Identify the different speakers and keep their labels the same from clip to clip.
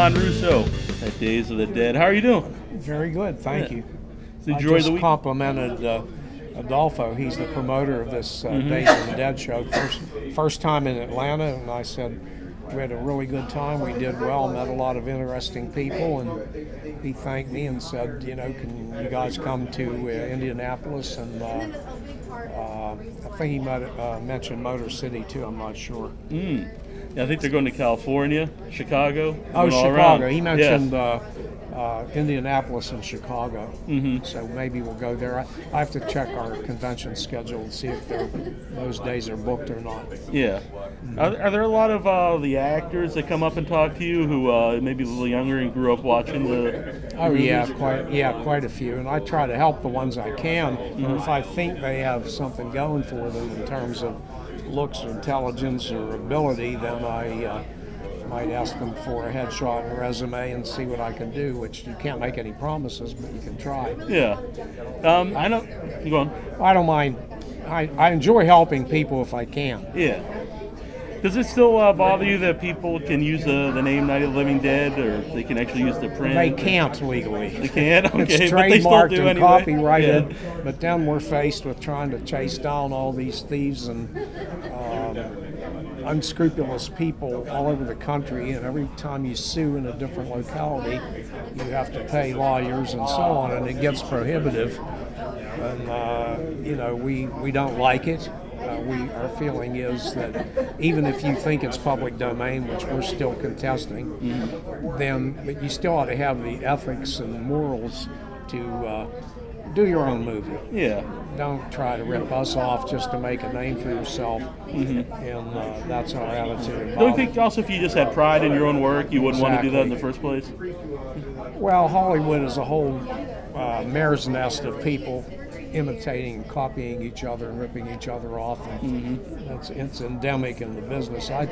Speaker 1: John Russo at Days of the Dead. How are you doing?
Speaker 2: Very good, thank you.
Speaker 1: Enjoy
Speaker 2: I just
Speaker 1: the week.
Speaker 2: complimented Adolfo. He's the promoter of this Days of the Dead show. First time in Atlanta, and I said we had a really good time. We did well, met a lot of interesting people, and he thanked me and said, you know, can you guys come to Indianapolis? And I think he might have mentioned Motor City too. I'm not sure.
Speaker 1: Yeah, I think they're going to California, Chicago.
Speaker 2: Oh,
Speaker 1: going all
Speaker 2: Chicago.
Speaker 1: around.
Speaker 2: He mentioned Indianapolis and Chicago. So maybe we'll go there. I have to check our convention schedule and see if those days are booked or not.
Speaker 1: Yeah. Are there a lot of the actors that come up and talk to you who maybe a little younger and grew up watching the
Speaker 2: Oh
Speaker 1: movies?
Speaker 2: yeah, quite a few. And I try to help the ones I can. Or if I think they have something going for them in terms of looks or intelligence or ability, then I might ask them for a headshot and a resume and see what I can do, which you can't make any promises, but you can try.
Speaker 1: Yeah. I know. Go on.
Speaker 2: I don't mind. I enjoy helping people if I can.
Speaker 1: Yeah. Does it still bother you that people can use the name Night of the Living Dead, or they can actually use the print?
Speaker 2: They can't legally.
Speaker 1: They can't? Okay,
Speaker 2: It's
Speaker 1: but they still
Speaker 2: trademarked
Speaker 1: do
Speaker 2: and
Speaker 1: anyway.
Speaker 2: copyrighted,
Speaker 1: Yeah.
Speaker 2: but then we're faced with trying to chase down all these thieves and unscrupulous people all over the country, and every time you sue in a different locality, you have to pay lawyers and so on, and it gets prohibitive. And you know, we don't like it. Our feeling is that even if you think it's public domain, which we're still contesting, but you still ought to have the ethics and morals to do your own movie.
Speaker 1: Yeah.
Speaker 2: Don't try to rip us off just to make a name for yourself. And that's our attitude.
Speaker 1: Don't you think also if you just had pride in your own work, you wouldn't want to do that in the first place?
Speaker 2: Well, Hollywood is a whole mare's nest of people imitating and copying each other and ripping each other off. And it's endemic in the business. I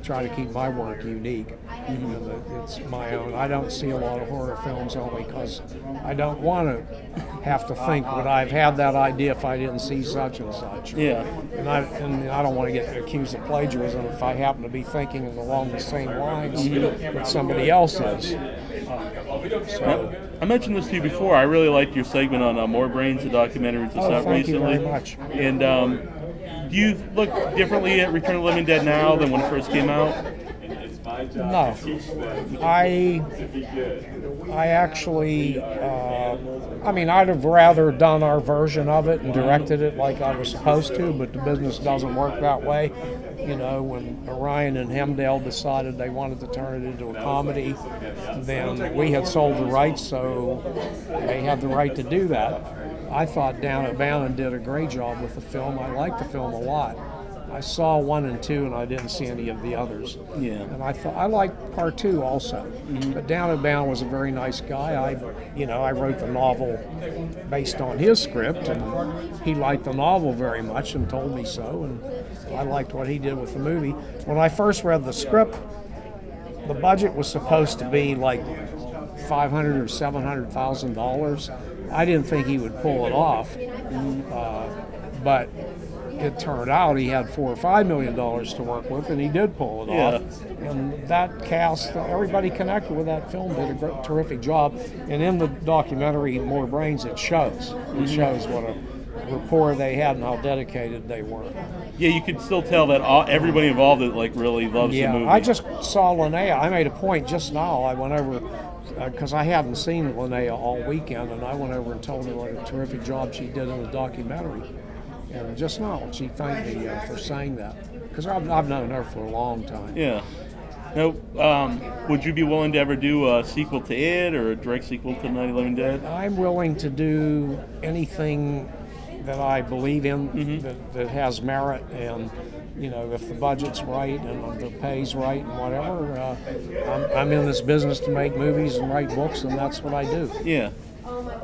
Speaker 2: try to keep my work unique. And it's my own. I don't see a lot of horror films only because I don't want to have to think, would I've had that idea if I didn't see such and such.
Speaker 1: Yeah.
Speaker 2: And I don't want to get accused of plagiarism if I happen to be thinking along the same lines that somebody else is. So,
Speaker 1: I mentioned this to you before. I really liked your segment on More Brains, the documentary just out
Speaker 2: thank
Speaker 1: recently.
Speaker 2: you very much.
Speaker 1: And do you look differently at Return of the Living Dead now than when it first came out?
Speaker 2: No, I actually, I mean, I'd have rather done our version of it and directed it like I was supposed to, but the business doesn't work that way. You know, when Orion and Hemdale decided they wanted to turn it into a comedy, then we had sold the rights, so they had the right to do that. I thought Down at Bannon did a great job with the film. I liked the film a lot. I saw 1 and 2, and I didn't see any of the others.
Speaker 1: Yeah.
Speaker 2: And I thought I liked part 2 also. But Down at Bannon was a very nice guy. I wrote the novel based on his script, and he liked the novel very much and told me so. And I liked what he did with the movie. When I first read the script, the budget was supposed to be like $500,000 or $700,000. I didn't think he would pull it off, but it turned out he had $4 or $5 million to work with, and he did pull it off. And that cast, everybody connected with that film did a terrific job. And in the documentary More Brains, it shows. It shows what a rapport they had and how dedicated they were.
Speaker 1: Yeah, you could still tell that everybody involved really loves the movie.
Speaker 2: Yeah, I just saw Linnea. I made a point just now. I went over because I hadn't seen Linnea all weekend, and I went over and told her what a terrific job she did in the documentary. And just now, she thanked me for saying that, because I've known her for a long time.
Speaker 1: Yeah. Now, would you be willing to ever do a sequel to it or a direct sequel to Night of the Living Dead?
Speaker 2: I'm willing to do anything that I believe in that has merit, and you know, if the budget's right and the pay's right and whatever, I'm in this business to make movies and write books, and that's what I do.
Speaker 1: Yeah.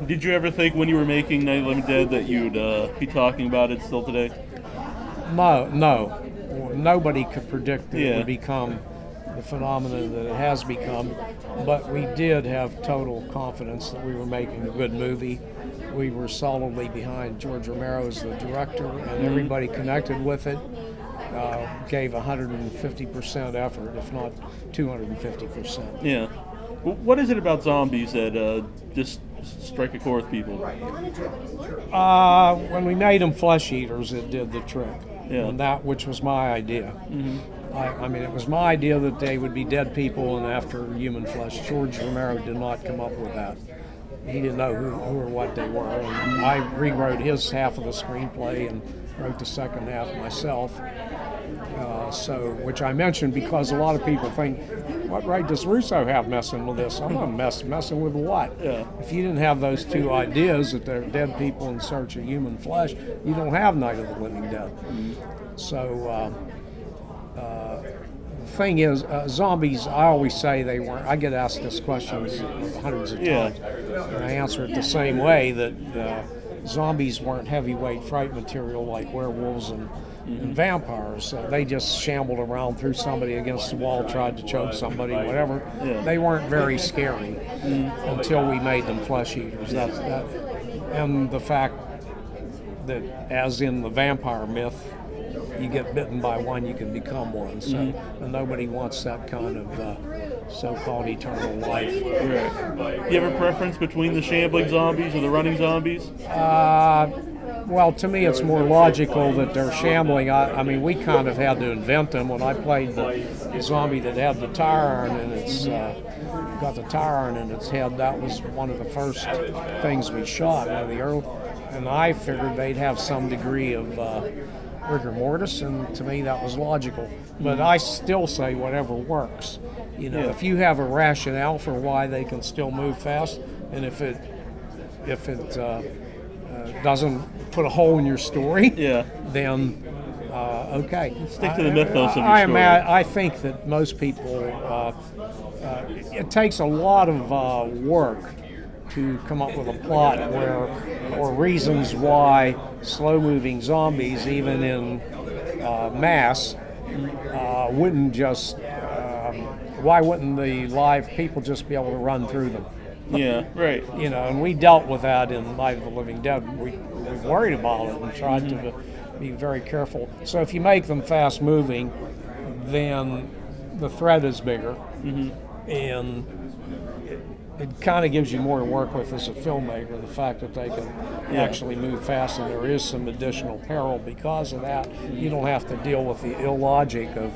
Speaker 1: Did you ever think when you were making Night of the Living Dead that you'd be talking about it still today?
Speaker 2: No. Nobody could predict that it would become the phenomenon that it has become, but we did have total confidence that we were making a good movie. We were solidly behind George Romero as the director, and everybody connected with it. gave 150% effort, if not 250%.
Speaker 1: Yeah. What is it about zombies that just strike a chord with people?
Speaker 2: When we made them flesh eaters, it did the trick.
Speaker 1: Yeah.
Speaker 2: And that, which was my idea. I mean, it was my idea that they would be dead people and after human flesh. George Romero did not come up with that. He didn't know who or what they were. And I rewrote his half of the screenplay and wrote the second half myself. Which I mentioned because a lot of people think, what right does Russo have messing with this? I'm not messing with what?
Speaker 1: Yeah.
Speaker 2: If you didn't have those two ideas that they're dead people in search of human flesh, you don't have Night of the Living Dead. So the thing is, zombies, I always say they weren't. I get asked this question hundreds of times, and I answer it the same way, that zombies weren't heavyweight fright material like werewolves and vampires. They just shambled around, threw somebody against the wall, tried to choke somebody, whatever.
Speaker 1: Yeah.
Speaker 2: They weren't very scary until we made them flesh eaters. And the fact that, as in the vampire myth, you get bitten by one, you can become one. So and nobody wants that kind of so-called eternal life.
Speaker 1: Right. Do you have a preference between the shambling zombies or the running zombies?
Speaker 2: Well, to me, it's more logical that they're shambling. I mean, we kind of had to invent them. When I played the zombie that had the tire iron in its got the tire iron in its head, that was one of the first things we shot. One of the early, and I figured they'd have some degree of rigor mortis, and to me that was logical. But I still say whatever works. You know, if you have a rationale for why they can still move fast, and if it doesn't put a hole in your story, then okay.
Speaker 1: Stick to the mythos of your story.
Speaker 2: I think that most people, it takes a lot of work to come up with a plot or reasons why slow-moving zombies, even in mass, wouldn't just. Why wouldn't the live people just be able to run through them?
Speaker 1: Yeah, right.
Speaker 2: You know, and we dealt with that in Night of the Living Dead. We worried about it and tried to be very careful. So if you make them fast-moving, then the threat is bigger, and it kind of gives you more to work with as a filmmaker, the fact that they can actually move fast, and there is some additional peril because of that. You don't have to deal with the illogic of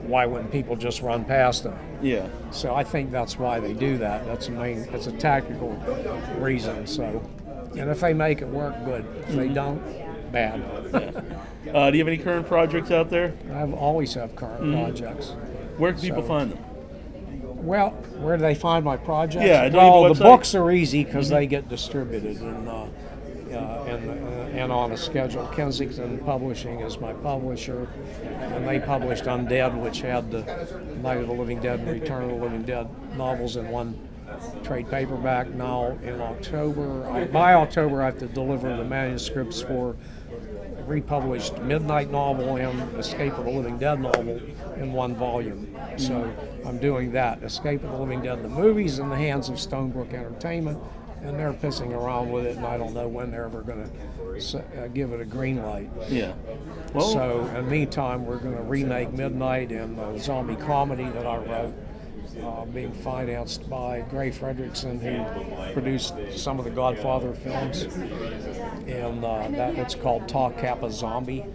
Speaker 2: why wouldn't people just run past them.
Speaker 1: Yeah.
Speaker 2: So I think that's why they do that. That's a tactical reason. So, and if they make it work, good. If they don't, bad.
Speaker 1: Do you have any current projects out there?
Speaker 2: I always have current projects.
Speaker 1: Where can people find them?
Speaker 2: Well, where do they find my projects?
Speaker 1: Yeah,
Speaker 2: well, the books are easy because they get distributed and on a schedule. Kensington Publishing is my publisher, and they published Undead, which had the Night of the Living Dead and Return of the Living Dead novels in one trade paperback. Now in October, by October, I have to deliver the manuscripts for republished Midnight novel and Escape of the Living Dead novel in one volume. So I'm doing that. Escape of the Living Dead, the movies, in the hands of Stonebrook Entertainment, and they're pissing around with it, and I don't know when they're ever going to give it a green light.
Speaker 1: Yeah. Well,
Speaker 2: so in the meantime, we're going to remake Midnight and a zombie comedy that I wrote, being financed by Gray Fredrickson, who produced some of the Godfather films, and it's called Ta Kappa Zombie,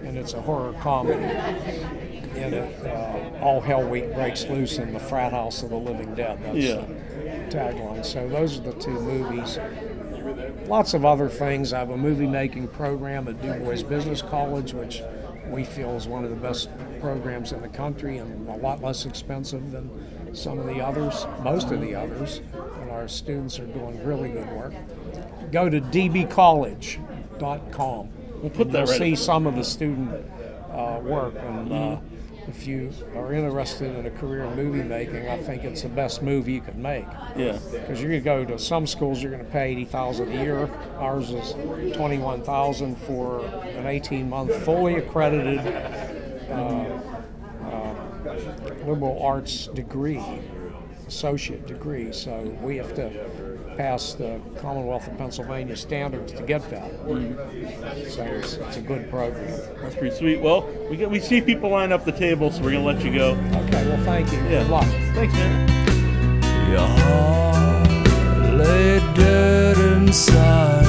Speaker 2: and it's a horror comedy, and all hell breaks loose in the frat house of the living dead. That's the tagline. So those are the two movies. Lots of other things. I have a movie-making program at Du Bois Business College, which we feel is one of the best programs in the country and a lot less expensive than some of the others, most of the others, and our students are doing really good work. Go to dbcollege.com.
Speaker 1: We'll put that
Speaker 2: You'll
Speaker 1: right
Speaker 2: see
Speaker 1: up.
Speaker 2: some of the student work, and if you are interested in a career in movie making, I think it's the best movie you can make.
Speaker 1: Yeah.
Speaker 2: Because you're going to go to some schools, you're going to pay $80,000 a year. Ours is $21,000 for an 18-month fully accredited liberal arts degree, associate degree. So we have to pass the Commonwealth of Pennsylvania standards to get that. So it's a good program.
Speaker 1: That's pretty sweet. Well, we see people line up the table, so we're gonna let you go.
Speaker 2: Okay, well, thank you.
Speaker 1: Yeah.
Speaker 2: Good luck.
Speaker 1: Thanks, man.
Speaker 3: Your heart lay dead inside.